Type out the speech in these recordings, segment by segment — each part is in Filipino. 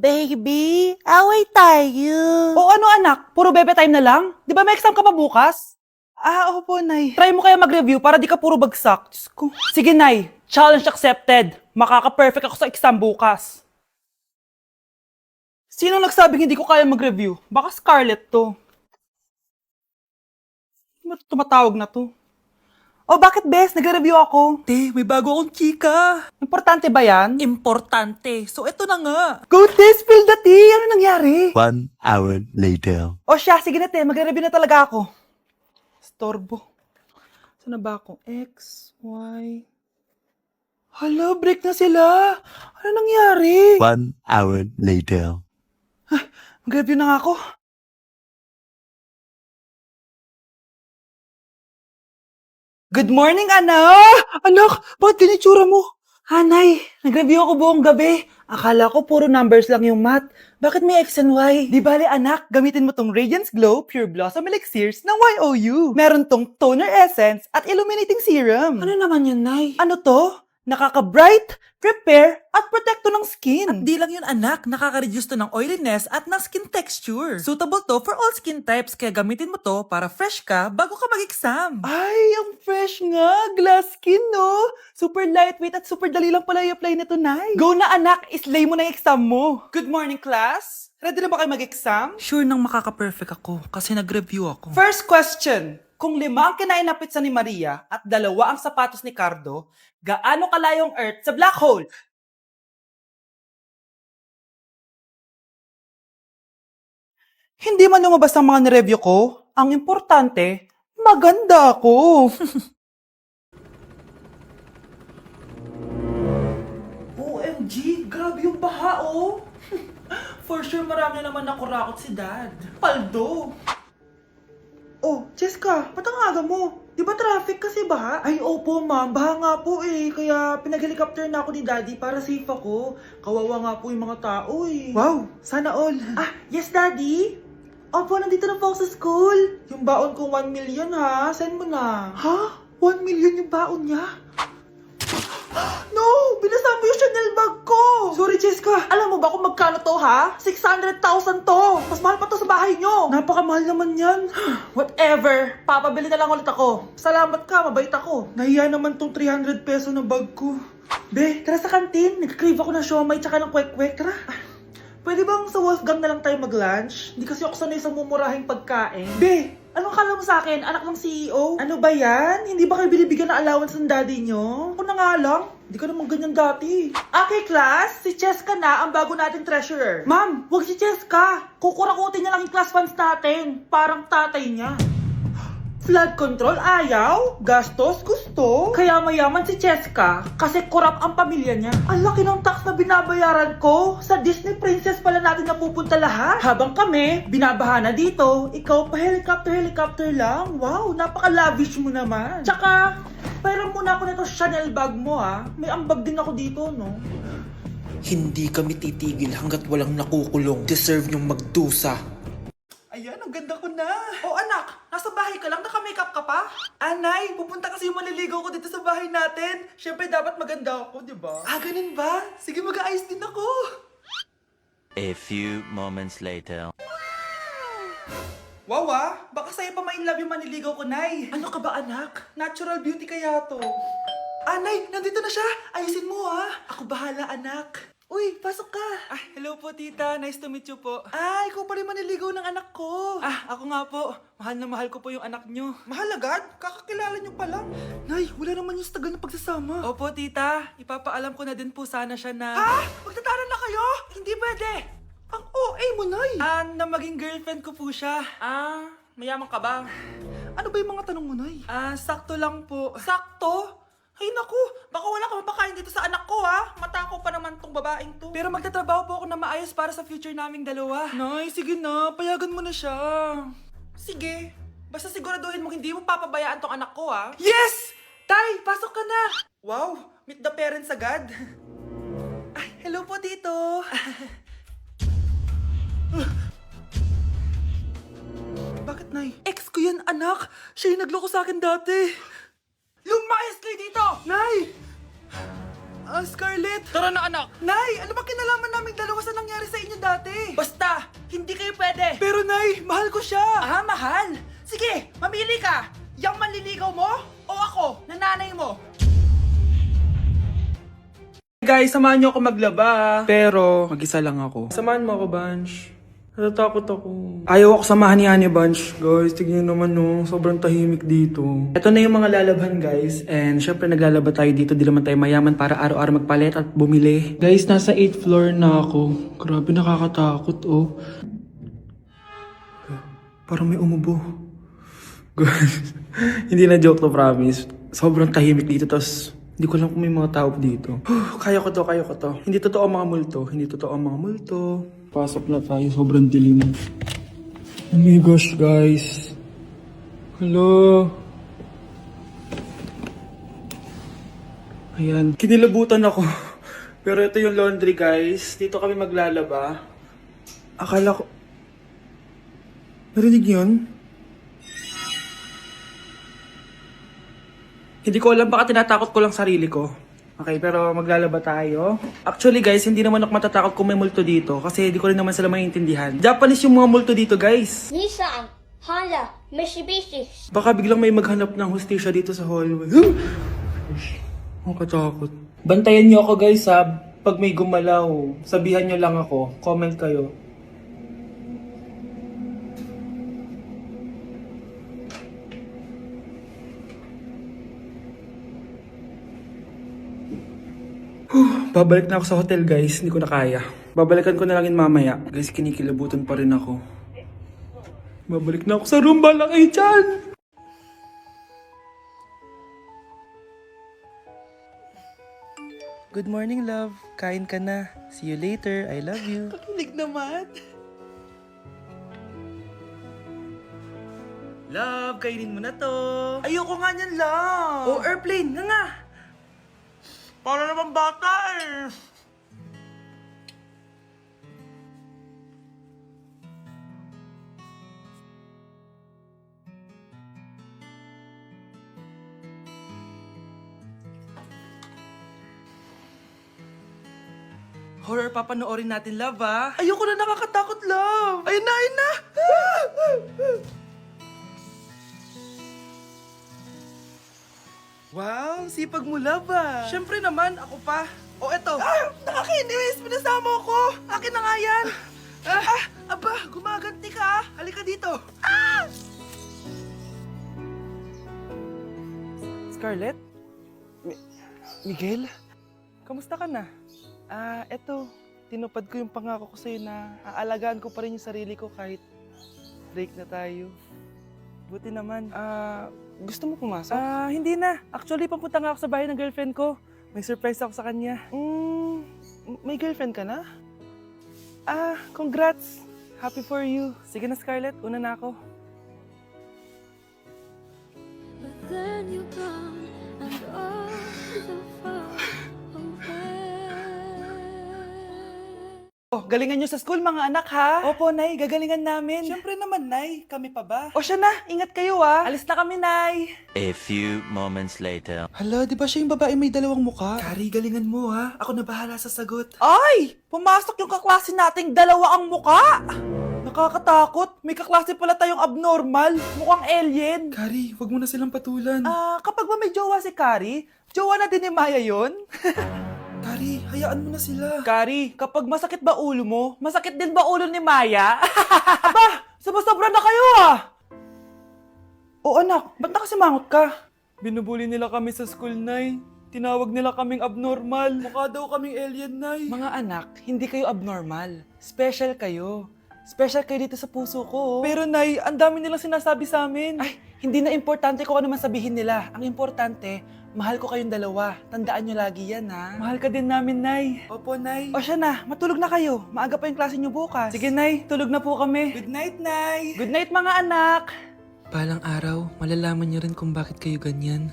Baby, away tayo. O ano anak, puro bebe time na lang? Di ba may exam ka pa bukas? Opo, Nay. Try mo kaya mag-review para di ka puro bagsak. Diyos ko. Sige, Nay. Challenge accepted. Makaka-perfect ako sa exam bukas. Sino nagsabing hindi ko kaya mag-review? Baka Scarlett to. Ba't tumatawag na to? Oh, bakit, Bes? Nag-review ako. Te, may bago akong chika. Importante ba yan? Importante. So, eto na nga. Go, te! Spill the tea! Ano nangyari? 1 hour later. O siya, sige na, te. Magre-review na talaga ako. Storbo. Saan na ba ako? X, Y... Hala, break na sila. Ano nangyari? 1 hour later. Mag-review na nga ako. Good morning, anak! Anak, bakit ganyan itsura mo? Hanay, nag-review ako buong gabi. Akala ko puro numbers lang yung math. Bakit may X and Y? Di bale anak, gamitin mo tong Radiance Glow Pure Blossom Elixirs ng YOU. Meron tong toner essence at illuminating serum. Ano naman yun, Nay? Ano to? Nakaka-bright, prepare, at protekto ng skin. At di lang yun anak, nakaka-reduce to ng oiliness at ng skin texture. Suitable to for all skin types, kaya gamitin mo to para fresh ka bago ka mag-exam. Ay, ang fresh nga! Glass skin, no? Super lightweight at super dali lang pala i-apply nito, Nay. Go na anak, islay mo na yung exam mo. Good morning, class! Ready na ba kayo mag-exam? Sure nang makaka-perfect ako kasi nag-review ako. First question. Kung 5 ang kinain na pizza ni Maria at 2 ang sapatos ni Cardo, gaano kalayong Earth sa black hole? Hindi man lumabas ang mga nireview ko, ang importante, maganda ako. OMG, grabe yung baha oh. For sure marami naman nakurakot si Dad. Paldo. Oh, Jessica, ba't ang aga mo? Di ba traffic kasi baha? Ay, opo ma'am, baha nga po eh. Kaya pinag-helicopter na ako ni Daddy para safe ako. Kawawa nga po yung mga tao eh. Wow, sana all. Yes Daddy? Opo, nandito na po ako sa school. Yung baon ko 1 million ha, send mo na. Ha? 1 million yung baon niya? No! Binasa mo yung Chanel bag ko! Sorry, Jessica. Alam mo ba kung magkano to, ha? 600,000 to! Mas mahal pa to sa bahay nyo! Napakamahal naman yan. Whatever. Papabili na lang ulit ako. Salamat ka, mabait ako. Nahiya naman tong 300 peso na bag ko. Be, tara sa kantin. Nag-crave ako ng siomay tsaka ng kwek-kwek. Tara. Pwede bang sa Wolfgang na lang tayo mag-lunch? Hindi kasi ako sanay sa mumurahing pagkain. Be, anong kala mo sa akin? Anak ng CEO? Ano ba yan? Hindi ba kayo binibigyan ng allowance ng daddy nyo? Ako na nga lang. Hindi ka naman ganyan dati. Okay, class. Si Cheska na ang bago nating treasurer. Ma'am, wag si Cheska. Kukurakutin niya lang yung class funds natin. Parang tatay niya. Flood control, ayaw. Gastos, gusto. Kaya mayaman si Cheska kasi korap ang pamilya niya. Ang laki ng tax na binabayaran ko. Sa Disney Princess pala natin napupunta lahat. Habang kami, binabaha na dito. Ikaw pa helicopter lang. Wow, napaka-lavish mo naman. Tsaka, pairam muna ako nito Chanel bag mo ha. May ambag din ako dito, no? Hindi kami titigil hanggat walang nakukulong. Deserve niyong magdusa. Ayan, ang ganda ko na. Oh anak, nasa bahay ka lang, naka-makeup ka pa? Anay, pupunta kasi yung maliligaw ko dito sa bahay natin. Siyempre dapat maganda ako, di ba? Ganun ba? Sige, mag-aayos din ako. A few moments later. Wow baka sa'yo pa ma-inlove yung maniligaw ko, Nay. Ano ka ba anak? Natural beauty kaya to. Nay, nandito na siya. Ayusin mo Ako bahala anak. Uy, pasok ka. Hello po tita. Nice to meet you po. Ikaw pa rin maniligaw ng anak ko. Ako nga po. Mahal na mahal ko po yung anak nyo. Mahal agad? Kakakilala nyo pa lang. Nay, wala naman yung tagal na pagsasama. Opo tita. Ipapaalam ko na din po sana siya na... Magtataran na kayo? Hindi pwede. Ang OA mo, Nay. Na maging girlfriend ko po siya. Mayaman ka ba? Ano ba yung mga tanong mo, Nay? Sakto lang po. Sakto? Ay naku, baka wala ka mapakain dito sa anak ko Matakaw pa naman tong babaeng to. Pero magtatrabaho po ako na maayos para sa future naming dalawa. Nay, sige na, payagan mo na siya. Sige, basta siguraduhin mo hindi mo papabayaan tong anak ko Yes! Tay, pasok ka na. Wow, meet the parents agad. Hello po dito. Bakit, Nay? Ex ko yan, anak. Siya yung nagloko sa akin dati. Lumayas kayo dito! Nay! Scarlett! Tara na anak! Nay! Ano ba kinalaman naming dalawa sa nangyari sa inyo Mahal ko siya! Ah, mahal? Sige, mamili ka! Yang manliligaw mo o ako, na nanay mo? Guys, samahan niyo ako maglaba. Pero, mag-isa lang ako. Samahan mo ako, Bunch. Natatakot ako. Ayaw ako samahan ni Annie, Bunch. Guys, tignan naman no. Sobrang tahimik dito. Ito na yung mga lalabhan, guys. And syempre, naglalaba tayo dito. Di naman tayo mayaman para araw-araw magpalit at bumili. Guys, nasa 8th floor na ako. Grabe, nakakatakot, oh. Parang may umubo. Guys, hindi na joke to, promise. Sobrang tahimik dito, tas hindi ko alam kung may mga tao dito. Kaya ko to. Hindi totoo ang mga multo. Pasok na tayo, sobrang dilim. Oh my gosh, guys. Hello. Ayan, kinilabutan ako. Pero ito yung laundry, guys. Dito kami maglalaba. Akala ko... Narinig yun? Hindi ko alam, baka tinatakot ko lang sarili ko. Okay, pero maglalaba tayo. Actually guys, hindi naman ako matatakot kung may multo dito kasi hindi ko rin naman sila maintindihan. Japanese yung mga multo dito, guys. Nissan, Honda, Mitsubishi. Baka biglang may maghanap ng hustisya dito sa hallway. Ang katakot. Bantayan niyo ako, guys, ha. Pag may gumalaw, sabihan niyo lang ako. Comment kayo. Babalik na ako sa hotel, guys. Hindi ko na kaya. Babalikan ko na lang yun mamaya. Guys, kinikilabutan pa rin ako. Babalik na ako sa room. Balang ay dyan! Good morning, love. Kain ka na. See you later. I love you. Kakilig naman. Love, kainin mo na to. Ayoko nga niyan, love. Oh, airplane. Nga. Para naman bata eh. Horror papanoorin natin, love, ah. Ayoko na, nakakatakot, love. Ayun na, ayun na. Wow, sipag mo, love, ah. Siyempre naman, ako pa. O, eto. Ah, nakakinis. Pinasama ko. Akin na nga yan. Aba, gumaganti ka, ah. Halika dito. Ah! Scarlett? Miguel? Kamusta ka na? Eto. Tinupad ko yung pangako ko sa'yo na aalagaan ko pa rin yung sarili ko kahit break na tayo. Buti naman. Gusto mo pumasok? Hindi na. Actually, papunta nga ako sa bahay ng girlfriend ko. May surprise ako sa kanya. May girlfriend ka na? Congrats. Happy for you. Sige na, Scarlett. Una na ako. But then you gone and all so far away. Oh, galingan nyo sa school, mga anak, ha? Opo, Nay. Gagalingan namin. Siyempre naman, Nay. Kami pa ba? O siya na. Ingat kayo, ha? Alis na kami, Nay. A few moments later. Hala, di ba siya yung babae may dalawang mukha? Kari, galingan mo, ha? Ako na bahala sa sagot. Ay! Pumasok yung kaklase nating dalawa ang mukha! Nakakatakot. May kaklase pala tayong abnormal. Mukhang alien. Kari, wag mo na silang patulan. Kapag ba may jowa si Kari, jowa na din ni Maya yun? Kari, hayaan mo na sila. Kari, kapag masakit ba ulo mo, masakit din ba ulo ni Maya? Aba, sobra na kayo, ah! O anak, ba't nakasimangot ka? Binubuli nila kami sa school, Nay. Tinawag nila kaming abnormal. Mukha daw kaming alien, Nay. Mga anak, hindi kayo abnormal. Special kayo. Special kayo dito sa puso ko. Pero Nay, ang dami nilang sinasabi sa amin. Ay, hindi na importante kung ano man sabihin nila. Ang importante, mahal ko kayong dalawa. Tandaan nyo lagi yan, ha? Mahal ka din namin, Nay. Opo, Nay. O siya na, matulog na kayo. Maaga pa yung klase nyo bukas. Sige, Nay. Tulog na po kami. Good night, Nay. Good night, mga anak. Balang araw, malalaman niyo rin kung bakit kayo ganyan.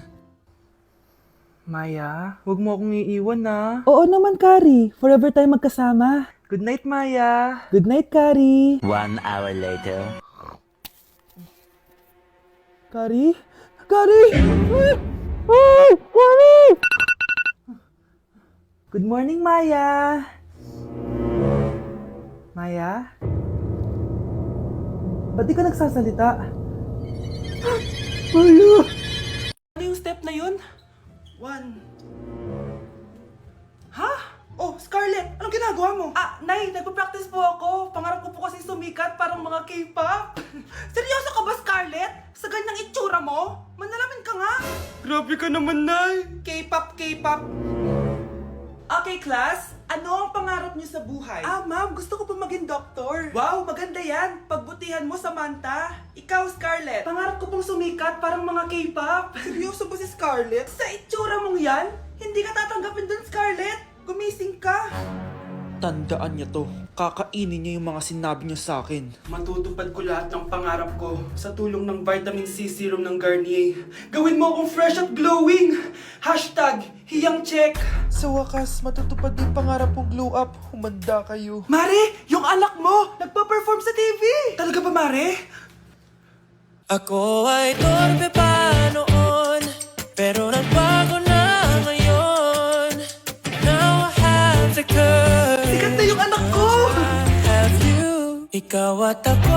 Maya, huwag mo akong iiwan, na. Oo naman, Kari. Forever tayo magkasama. Good night, Maya. Good night, Kari. 1 hour later. Kari? Kari! Ay! Kari! Good morning, Maya. Maya? ba't di ka nagsasalita? Wala. Ano yung step na yun? 1. Ha? Oh, Scarlett, anong ginagawa mo? Nay, nagpa-practice po ako. Pangarap ko po kasi sumikat parang mga K-pop. Seryoso ka ba, Scarlett? Sa ganyang itsura mo? Manalamin ka nga. Grabe ka naman, Nay. K-pop, K-pop. Okay, class. Ano ang pangarap niyo sa buhay? Ma'am, gusto ko po maging doktor. Wow, maganda yan. Pagbutihan mo, Samantha. Ikaw, Scarlett. Pangarap ko pong sumikat parang mga K-pop. Seryoso ba si Scarlett? Sa itsura mong yan, hindi ka tatanggapin dun, Scarlett. Gumising ka. Tandaan niya to. Kakainin niya yung mga sinabi niya sa akin. Matutupad ko lahat ng pangarap ko sa tulong ng vitamin C serum ng Garnier. Gawin mo akong fresh at glowing! #HiyangCheck. Sa wakas, matutupad din pangarap kong glow up. Humanda kayo. Mare, yung anak mo, nagpa-perform sa TV! Talaga ba, Mare? Ako ay torpe pa noon, pero nagbago na ngayon. Now I have the courage. Sikat na yung anak ko! I have you. Ikaw at ako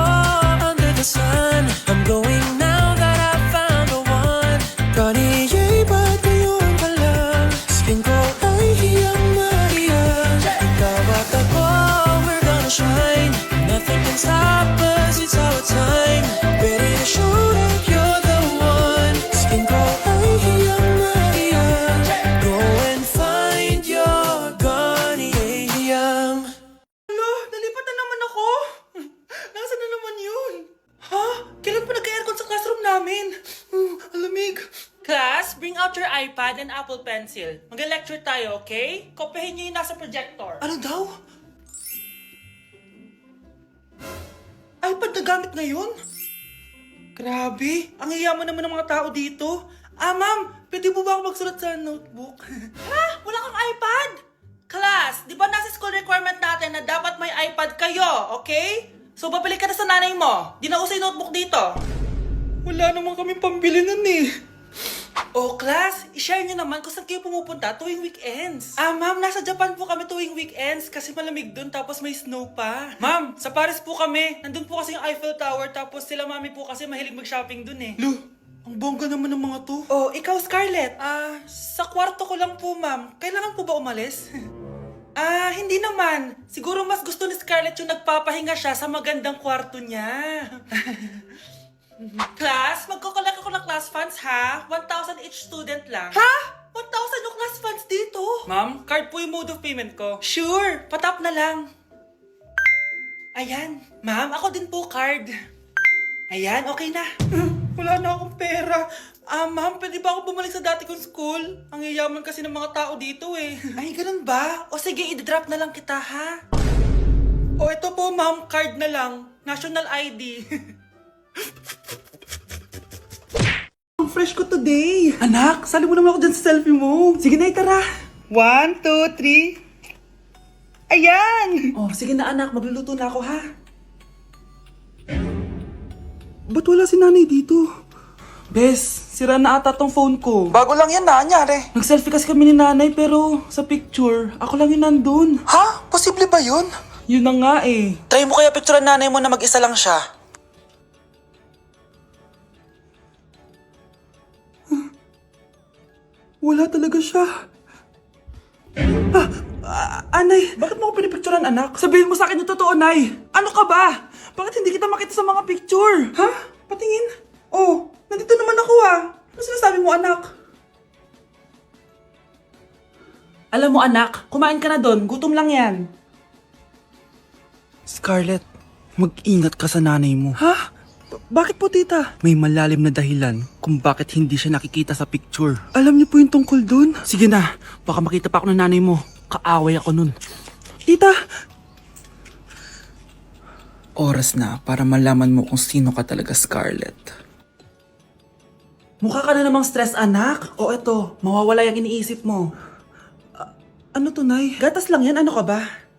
under the sun. I'm going now that I found the one. Kaniya'y ba't ngayon pa lang? Skin ko ay hiyang Maria. Ikaw at ako, we're gonna shine. Nothing can stop us, it's our time. Ready to show that you're the one. Skin ko ay hiyang Maria. Go and find your Garnier. Alo, nalipat na naman ako. Nasaan na naman yun? Ha? Kailan pa nagka-aircon sa classroom namin? Alamig. Class, bring out your iPad and Apple Pencil. Mag-lecture tayo, okay? Kopyahin niyo yung nasa projector. Ano daw? iPad na gamit ngayon? Grabe, ang yayaman naman ng mga tao dito. Ma'am, pwede po ba ako magsulat sa notebook? Ha? Wala kang iPad? Class, di ba nasa school requirement natin na dapat may iPad kayo, okay? So, babalik ka na sa nanay mo. Di na uso yung notebook dito. Wala naman kami pambili nun eh. Oh, class, i-share nyo naman kung saan kayo pumupunta tuwing weekends. Ma'am, nasa Japan po kami tuwing weekends kasi malamig dun tapos may snow pa. Ma'am, sa Paris po kami. Nandun po kasi yung Eiffel Tower tapos sila mami po kasi mahilig mag-shopping dun eh. Lu, ang bongga naman ng mga to. Oh, ikaw Scarlett. Sa kwarto ko lang po, ma'am. Kailangan po ba umalis? Hindi naman. Siguro mas gusto ni Scarlett yung nagpapahinga siya sa magandang kwarto niya. Class, magko-collect ako ng class funds ha? 1,000 each student lang. Ha? 1,000 yung class funds dito? Ma'am, card po yung mode of payment ko. Sure, patap na lang. Ayan. Ma'am, ako din po card. Ayan, okay na. Wala na akong pera. Ma'am, pwede ba ako bumalik sa dati kong school? Ang yayaman kasi ng mga tao dito eh. Ay, ganun ba? O sige, i-drop na lang kita ha? O ito po ma'am, card na lang. National ID. Ang fresh ko today. Anak, sali mo naman ako dyan sa selfie mo. Sige na, tara. 1, 2, 3. Ayan! Oh, sige na anak, magluluto na ako ha. Ba't wala si nanay dito? Bes, sira na ata tong phone ko. Bago lang yan, nangyari. Nag-selfie kasi kami ni nanay pero sa picture, ako lang yun nandun. Ha? Posible ba yun? Yun na nga eh. Try mo kaya picturean nanay mo na mag-isa lang siya. Wala talaga siya. Anay, bakit mo ako pinipicturean, anak? Sabihin mo sa akin yung totoo, Nay. Ano ka ba? Bakit hindi kita makita sa mga picture? Ha? Patingin. Oh, nandito naman ako Ano sinasabi mo, anak? Alam mo, anak, kumain ka na doon. Gutom lang yan. Scarlett, mag-ingat ka sa nanay mo. Ha? Bakit po, tita? May malalim na dahilan kung bakit hindi siya nakikita sa picture. Alam niyo po yung tungkol dun? Sige na, baka makita pa ako ng nanay mo. Kaaway ako nun. Tita! Oras na para malaman mo kung sino ka talaga, Scarlett. Mukha ka na namang stress, anak. O eto, mawawala yung iniisip mo. Ano to, Nay? Gatas lang yan, ano ka ba?